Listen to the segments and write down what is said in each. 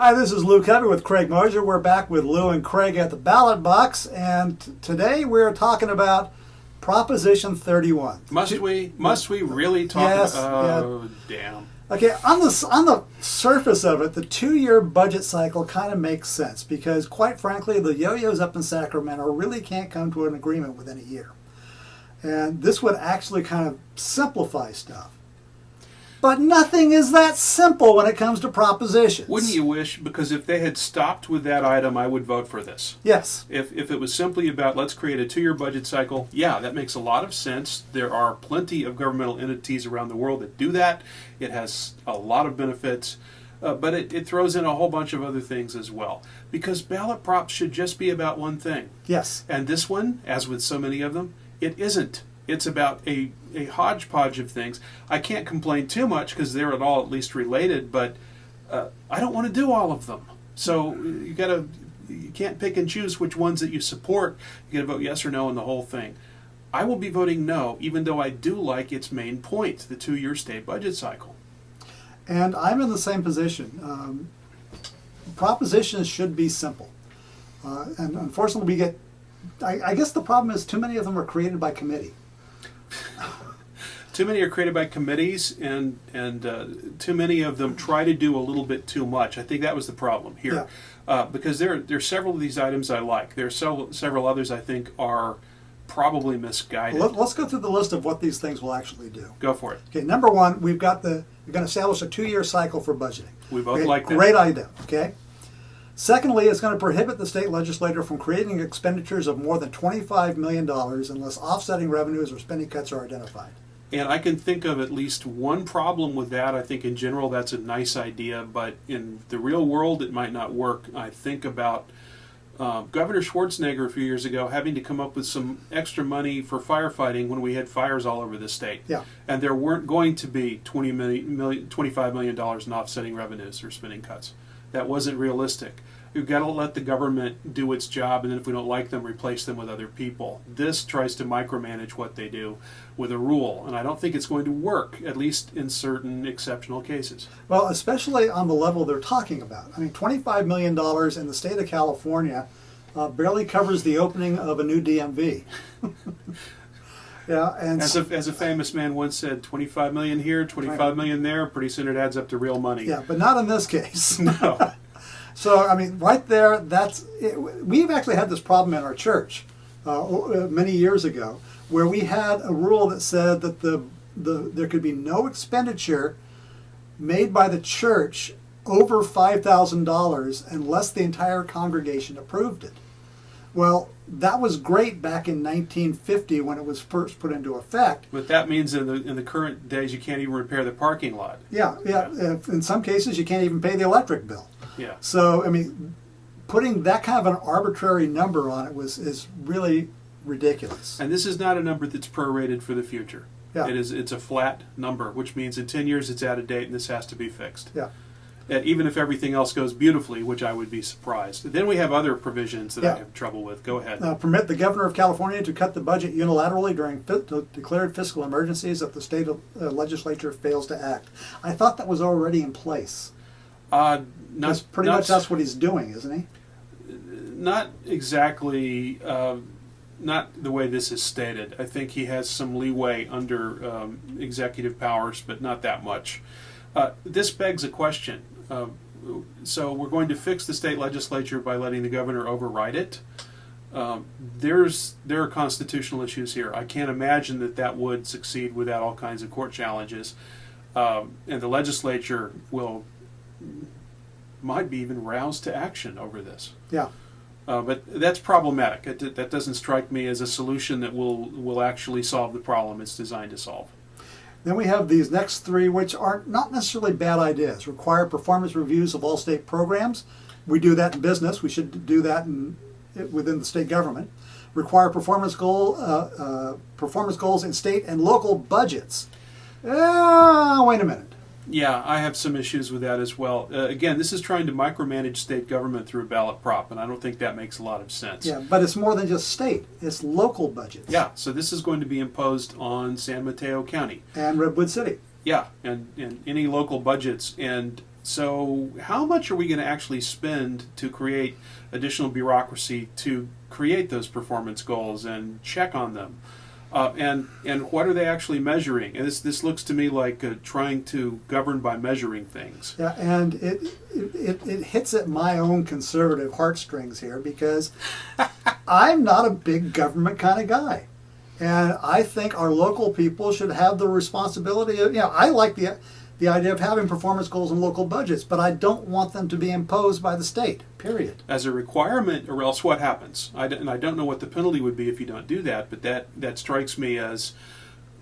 Hi, this is Lou Covey with Craig Mosier. We're back with Lou and Craig at the Ballot Box, and today we're talking about Proposition 31. Must we really talk Yes, about? Oh, damn. Okay, on the surface of it, the 2-year budget cycle kind of makes sense because, quite frankly, the yo-yos up in Sacramento really can't come to an agreement within a year. And this would actually kind of simplify stuff. But nothing is that simple when it comes to propositions. Wouldn't you wish? Because if they had stopped with that item, I would vote for this. Yes. If it was simply about let's create a 2-year budget cycle, yeah, that makes a lot of sense. There are plenty of governmental entities around the world that do that. It has a lot of benefits, but it throws in a whole bunch of other things as well. Because ballot props should just be about one thing. Yes. And this one, as with so many of them, it isn't. It's about a hodgepodge of things. I can't complain too much because they're at least related, but I don't want to do all of them. So you can't pick and choose which ones that you support. You got to vote yes or no on the whole thing. I will be voting no, even though I do like its main point, the 2-year state budget cycle. And I'm in the same position. Propositions should be simple. And unfortunately, I guess the problem is too many of them are created by committee. Too many are created by committees, and too many of them try to do a little bit too much. I think that was the problem here, because there are several of these items I like. There are several others I think are probably misguided. Let's go through the list of what these things will actually do. Go for it. Okay, number one, you're going to establish a 2-year cycle for budgeting. We both like that. Great idea. Okay. Secondly, it's going to prohibit the state legislature from creating expenditures of more than $25 million unless offsetting revenues or spending cuts are identified. And I can think of at least one problem with that. I think in general that's a nice idea, but in the real world it might not work. I think about Governor Schwarzenegger a few years ago having to come up with some extra money for firefighting when we had fires all over the state. Yeah. And there weren't going to be $25 million in offsetting revenues or spending cuts. That wasn't realistic. You've got to let the government do its job, and then if we don't like them, replace them with other people. This tries to micromanage what they do with a rule, and I don't think it's going to work, at least in certain exceptional cases. Well, especially on the level they're talking about. I mean, $25 million in the state of California barely covers the opening of a new DMV. Yeah, and as a famous man once said, 25 million here, 25 million there, pretty soon it adds up to real money. Yeah, but not in this case. No. So, I mean, right there, we've actually had this problem in our church many years ago, where we had a rule that said that there could be no expenditure made by the church over $5,000 unless the entire congregation approved it. Well, that was great back in 1950 when it was first put into effect. But that means in the current days you can't even repair the parking lot. Yeah. In some cases, you can't even pay the electric bill. Yeah. So, I mean, putting that kind of an arbitrary number on it is really ridiculous. And this is not a number that's prorated for the future. Yeah. It's a flat number, which means in 10 years it's out of date and this has to be fixed. Yeah. Even if everything else goes beautifully, which I would be surprised. Then we have other provisions that I have trouble with. Go ahead. Permit the governor of California to cut the budget unilaterally during declared fiscal emergencies if the state legislature fails to act. I thought that was already in place. That's what he's doing, isn't he? Not exactly. Not the way this is stated. I think he has some leeway under executive powers, but not that much. This begs a question. So we're going to fix the state legislature by letting the governor override it. There are constitutional issues here. I can't imagine that would succeed without all kinds of court challenges. And the legislature might be even roused to action over this. Yeah. But that's problematic. That doesn't strike me as a solution that will actually solve the problem it's designed to solve. Then we have these next three, which are not necessarily bad ideas. Require performance reviews of all state programs. We do that in business. We should do that within the state government. Require performance goals in state and local budgets. Wait a minute. Yeah, I have some issues with that as well. Again, this is trying to micromanage state government through a ballot prop, and I don't think that makes a lot of sense. Yeah, but it's more than just state. It's local budgets. Yeah, so this is going to be imposed on San Mateo County. And Redwood City. Yeah, and any local budgets. And So how much are we going to actually spend to create additional bureaucracy to create those performance goals and check on them? And what are they actually measuring? And this looks to me like trying to govern by measuring things. Yeah, and it hits at my own conservative heartstrings here because I'm not a big government kind of guy. And I think our local people should have the responsibility of, I like the idea of having performance goals and local budgets, but I don't want them to be imposed by the state, period. As a requirement, or else what happens? And I don't know what the penalty would be if you don't do that, but that strikes me as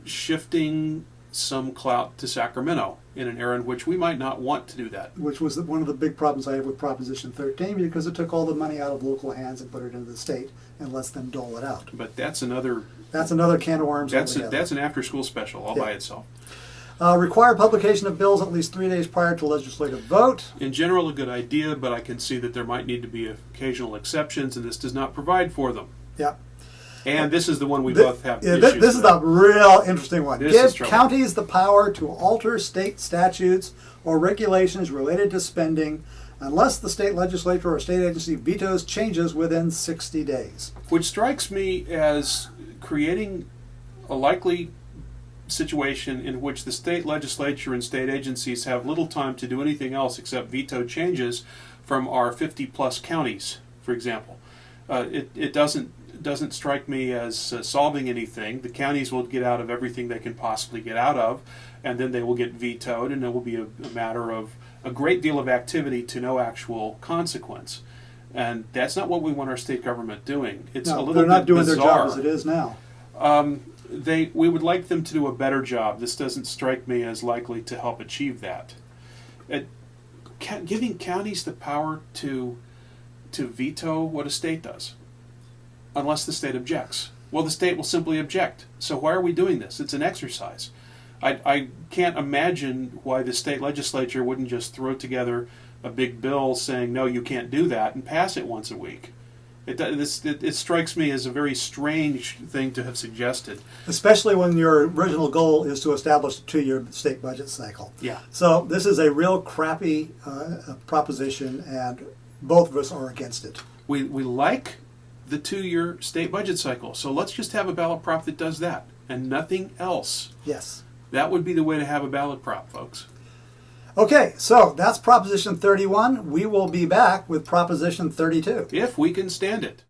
shifting some clout to Sacramento in an era in which we might not want to do that. Which was one of the big problems I have with Proposition 13, because it took all the money out of local hands and put it into the state and lets them dole it out. But that's another can of worms. That's an after-school special all by itself. Require publication of bills at least 3 days prior to legislative vote. In general, a good idea, but I can see that there might need to be occasional exceptions, and this does not provide for them. Yeah. And this is the one we both have issues This is with. the real interesting one. This Give is trouble. counties the power to alter state statutes or regulations related to spending unless the state legislature or state agency vetoes changes within 60 days. Which strikes me as creating a likely situation in which the state legislature and state agencies have little time to do anything else except veto changes from our 50-plus counties, for example. It doesn't strike me as solving anything. The counties will get out of everything they can possibly get out of, and then they will get vetoed, and it will be a matter of a great deal of activity to no actual consequence. And that's not what we want our state government doing. It's a little they're not bit doing bizarre. their job as it is now. We would like them to do a better job. This doesn't strike me as likely to help achieve that. Giving counties the power to veto what a state does, unless the state objects. Well, the state will simply object. So why are we doing this? It's an exercise. I can't imagine why the state legislature wouldn't just throw together a big bill saying, no, you can't do that, and pass it once a week. It strikes me as a very strange thing to have suggested. Especially when your original goal is to establish a 2-year state budget cycle. Yeah. So this is a real crappy proposition, and both of us are against it. We like the 2-year state budget cycle, so let's just have a ballot prop that does that, and nothing else. Yes. That would be the way to have a ballot prop, folks. Okay, so that's Proposition 31. We will be back with Proposition 32. If we can stand it.